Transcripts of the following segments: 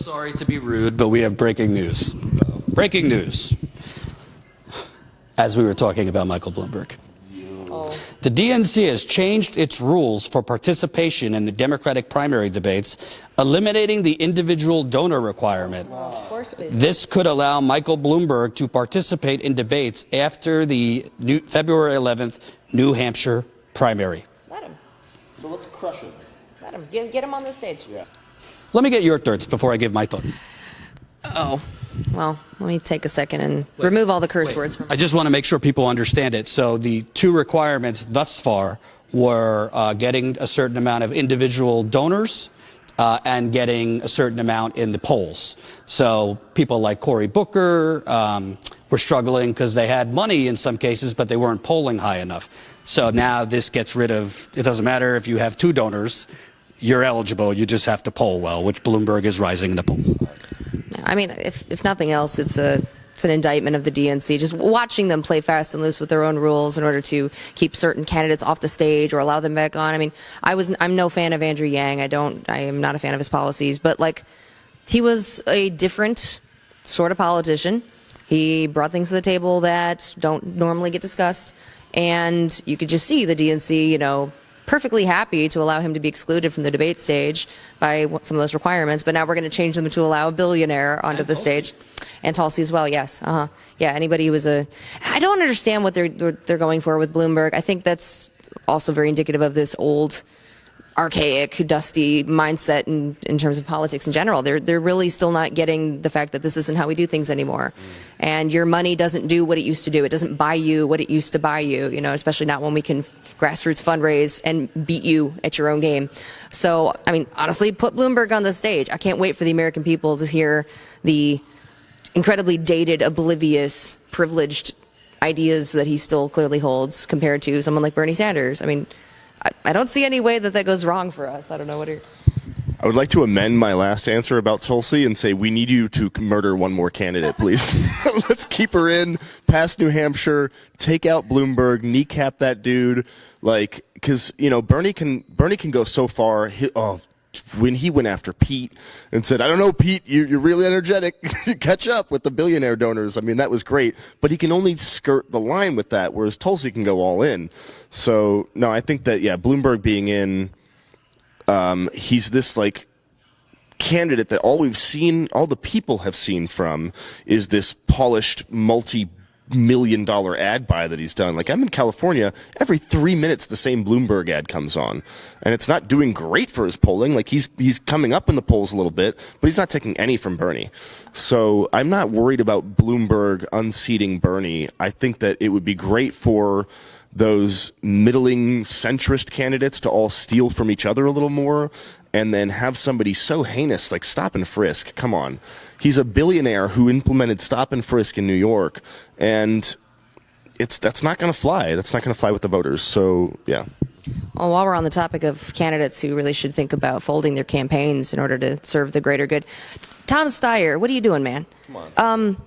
sorry to be rude, but we have breaking news. Breaking news. As we were talking about Michael Bloomberg. The DNC has changed its rules for participation in the Democratic primary debates, eliminating the individual donor requirement. Of course they do. This could allow Michael Bloomberg to participate in debates after the February 11th New Hampshire primary. Let him. So let's crush it. Let him. Get him on the stage. Yeah. Let me get your thoughts before I give my thought. Oh. Well, let me take a second and remove all the curse words from I just want to make sure people understand it. So the two requirements thus far were getting a certain amount of individual donors and getting a certain amount in the polls. So people like Cory Booker were struggling because they had money in some cases, but they weren't polling high enough. So now this gets rid of, it doesn't matter if you have two donors, you're eligible, you just have to poll well, which Bloomberg is rising in the polls. I mean, if nothing else, it's an indictment of the DNC, just watching them play fast and loose with their own rules in order to keep certain candidates off the stage or allow them back on. I mean, I'm no fan of Andrew Yang. I am not a fan of his policies, but like, he was a different sort of politician. He brought things to the table that don't normally get discussed, and you could just see the DNC, you know, perfectly happy to allow him to be excluded from the debate stage by some of those requirements, but now we're going to change them to allow a billionaire onto the stage. And Tulsi as well, yes. Yeah, anybody who was I don't understand what they're going for with Bloomberg. I think that's also very indicative of this old, archaic, dusty mindset in terms of politics in general. They're really still not getting the fact that this isn't how we do things anymore. And your money doesn't do what it used to do. It doesn't buy you what it used to buy you, you know, especially not when we can grassroots fundraise and beat you at your own game. So, I mean, honestly, put Bloomberg on the stage. I can't wait for the American people to hear the incredibly dated, oblivious, privileged ideas that he still clearly holds compared to someone like Bernie Sanders. I mean, I don't see any way that goes wrong for us. I don't know what you're... I would like to amend my last answer about Tulsi and say we need you to murder one more candidate, please. Let's keep her in, past New Hampshire, take out Bloomberg, kneecap that dude. Like, because, you know, Bernie can go so far. When he went after Pete and said, I don't know, Pete, you're really energetic. Catch up with the billionaire donors. I mean, that was great. But he can only skirt the line with that, whereas Tulsi can go all in. So, no, I think that, yeah, Bloomberg being in, he's this, like, candidate that all the people have seen from is this polished, multi-million-dollar ad buy that he's done. Like, I'm in California, every 3 minutes the same Bloomberg ad comes on. And it's not doing great for his polling. Like, he's coming up in the polls a little bit, but he's not taking any from Bernie. So I'm not worried about Bloomberg unseating Bernie. I think that it would be great for those middling centrist candidates to all steal from each other a little more, and then have somebody so heinous like stop and frisk. Come on. He's a billionaire who implemented stop and frisk in New York, and that's not going to fly. That's not going to fly with the voters. So, yeah. Well, while we're on the topic of candidates who really should think about folding their campaigns in order to serve the greater good, Tom Steyer, what are you doing, man? Come on.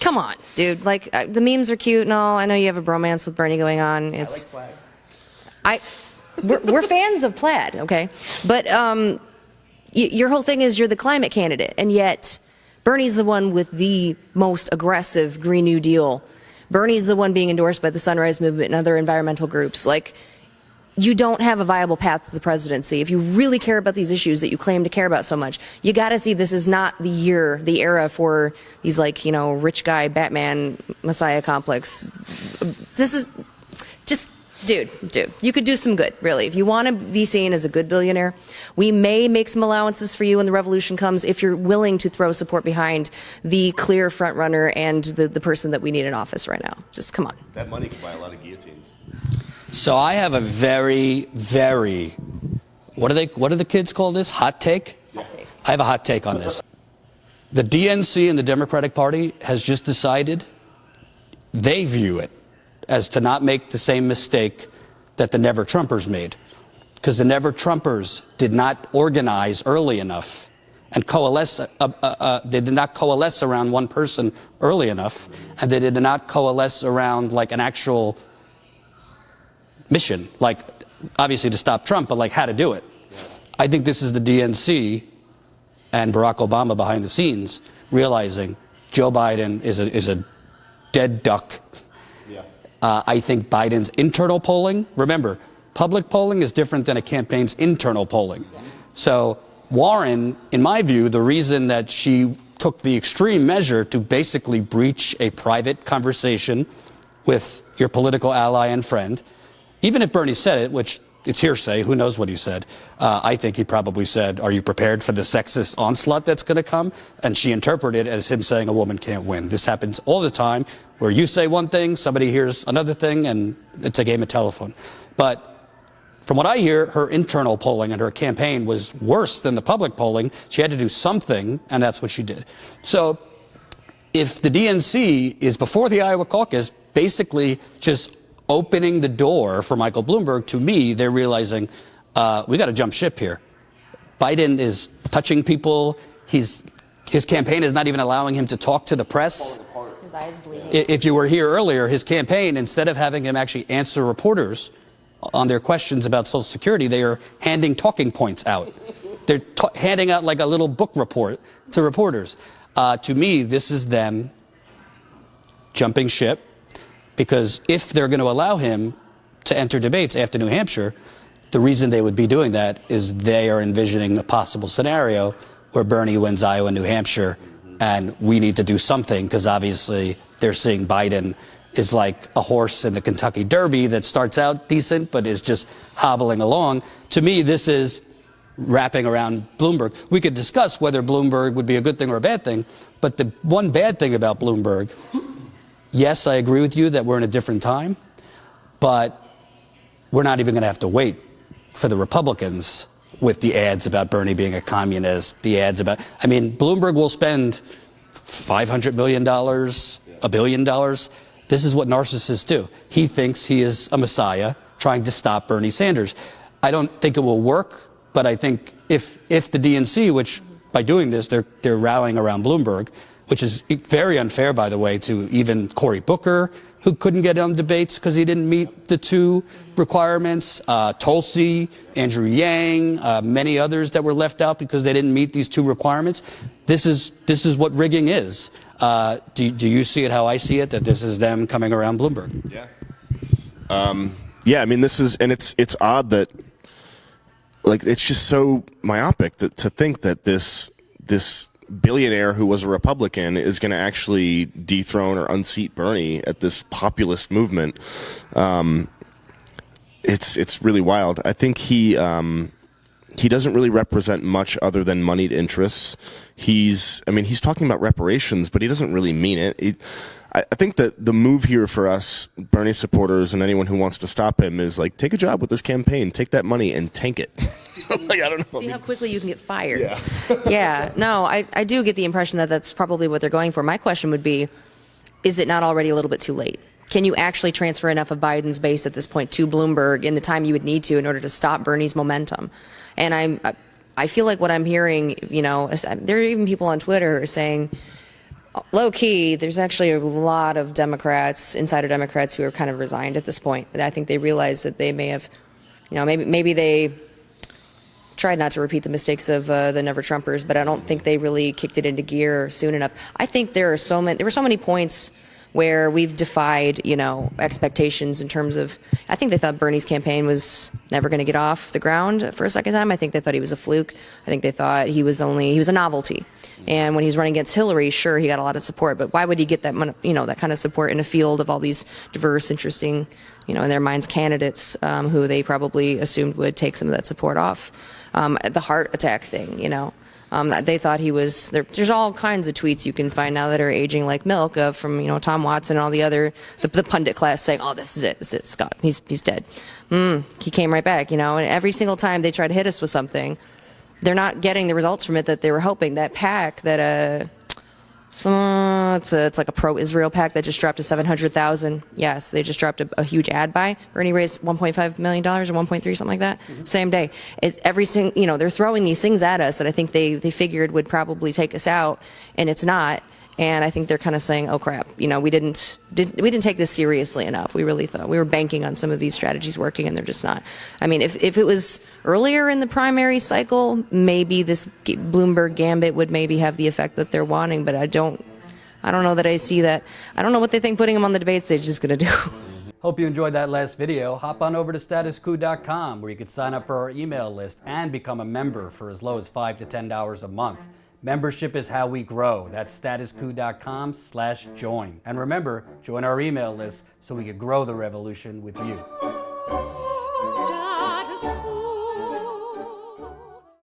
Come on, dude. Like, the memes are cute and all. I know you have a bromance with Bernie going on. It's, I like plaid. We're fans of plaid, okay? But your whole thing is you're the climate candidate, and yet Bernie's the one with the most aggressive Green New Deal. Bernie's the one being endorsed by the Sunrise Movement and other environmental groups. Like, you don't have a viable path to the presidency. If you really care about these issues that you claim to care about so much, you got to see this is not the era for these, like, you know, rich guy Batman Messiah complex. This is just, dude, you could do some good, really. If you want to be seen as a good billionaire, we may make some allowances for you when the revolution comes if you're willing to throw support behind the clear front runner and the person that we need in office right now. Just come on. That money can buy a lot of guillotines. So I have a very, very, what do the kids call this? Hot take? Hot take. I have a hot take on this. The DNC and the Democratic Party has just decided they view it as to not make the same mistake that the Never Trumpers made. Because the Never Trumpers did not organize early enough and coalesce, they did not coalesce around one person early enough, and they did not coalesce around like an actual mission, like obviously to stop Trump, but like how to do it. I think this is the DNC and Barack Obama behind the scenes realizing Joe Biden is a dead duck. Yeah. I think Biden's internal polling, remember, public polling is different than a campaign's internal polling. Yeah. So Warren, in my view, the reason that she took the extreme measure to basically breach a private conversation with your political ally and friend, even if Bernie said it, which it's hearsay, who knows what he said, I think he probably said, are you prepared for the sexist onslaught that's going to come? And she interpreted it as him saying a woman can't win. This happens all the time, where you say one thing, somebody hears another thing, and it's a game of telephone. But from what I hear, her internal polling and her campaign was worse than the public polling. She had to do something, and that's what she did. So if the DNC is, before the Iowa caucus, basically just opening the door for Michael Bloomberg, to me, they're realizing we got to jump ship here. Biden is touching people. His campaign is not even allowing him to talk to the press. His eyes bleeding. If you were here earlier, his campaign, instead of having him actually answer reporters on their questions about Social Security, they are handing talking points out. They're handing out like a little book report to reporters. To me, this is them jumping ship, because if they're going to allow him to enter debates after New Hampshire, the reason they would be doing that is they are envisioning a possible scenario where Bernie wins Iowa and New Hampshire, and we need to do something, because obviously they're seeing Biden is like a horse in the Kentucky Derby that starts out decent but is just hobbling along. To me, this is wrapping around Bloomberg. We could discuss whether Bloomberg would be a good thing or a bad thing, but the one bad thing about Bloomberg, yes, I agree with you that we're in a different time, but we're not even going to have to wait for the Republicans with the ads about Bernie being a communist, the ads about, I mean, Bloomberg will spend $500 million, $1 billion. This is what narcissists do. He thinks he is a messiah trying to stop Bernie Sanders. I don't think it will work, but I think if the DNC, which by doing this, they're rallying around Bloomberg, which is very unfair, by the way, to even Cory Booker, who couldn't get on debates because he didn't meet the two requirements, Tulsi, Andrew Yang, many others that were left out because they didn't meet these two requirements. This is what rigging is. Do you see it how I see it, that this is them coming around Bloomberg? Yeah. Yeah, I mean, this is, and it's odd that, like, it's just so myopic that to think that this billionaire who was a Republican is going to actually dethrone or unseat Bernie at this populist movement. It's really wild. I think he doesn't really represent much other than moneyed interests. He's talking about reparations, but he doesn't really mean it. I think that the move here for us, Bernie supporters and anyone who wants to stop him, is like, take a job with this campaign, take that money and tank it. Like, I don't know. See how quickly you can get fired. Yeah. Yeah. No, I do get the impression that that's probably what they're going for. My question would be, is it not already a little bit too late? Can you actually transfer enough of Biden's base at this point to Bloomberg in the time you would need to in order to stop Bernie's momentum? And I feel like what I'm hearing, you know, there are even people on Twitter who are saying, low key, there's actually a lot of Democrats, insider Democrats, who are kind of resigned at this point. I think they realize that they may have, you know, maybe they tried not to repeat the mistakes of the Never Trumpers, but I don't think they really kicked it into gear soon enough. I think there were so many points where we've defied, you know, expectations in terms of, I think they thought Bernie's campaign was never going to get off the ground for a second time. I think they thought he was a fluke. I think they thought he was a novelty. And when he was running against Hillary, sure, he got a lot of support, but why would he get that, you know, that kind of support in a field of all these diverse, interesting, you know, in their minds, candidates who they probably assumed would take some of that support off? The heart attack thing, you know. They thought he was there. There's all kinds of tweets you can find now that are aging like milk from, you know, Tom Watson and all the other the pundit class saying, oh, this is it, Scott, he's dead. He came right back, you know. And every single time they try to hit us with something, they're not getting the results from it that they were hoping. That PAC that it's like a pro-Israel PAC that just dropped to 700,000. Yes, they just dropped a huge ad buy. Bernie raised $1.5 million or 1.3, something like that, same day. You know, they're throwing these things at us that I think they figured would probably take us out, and it's not. And I think they're kind of saying, oh crap, we didn't take this seriously enough. We really thought we were banking on some of these strategies working, and they're just not. I mean, if it was earlier in the primary cycle, maybe this Bloomberg gambit would maybe have the effect that they're wanting, but I don't know that I see that. I don't know what they think putting him on the debate stage is going to do. Hope you enjoyed that last video. Hop on over to statuscoup.com where you can sign up for our email list and become a member for as low as $5 to $10 a month. Membership is how we grow. That's statuscoup.com/join. And remember, join our email list so we can grow the revolution with you.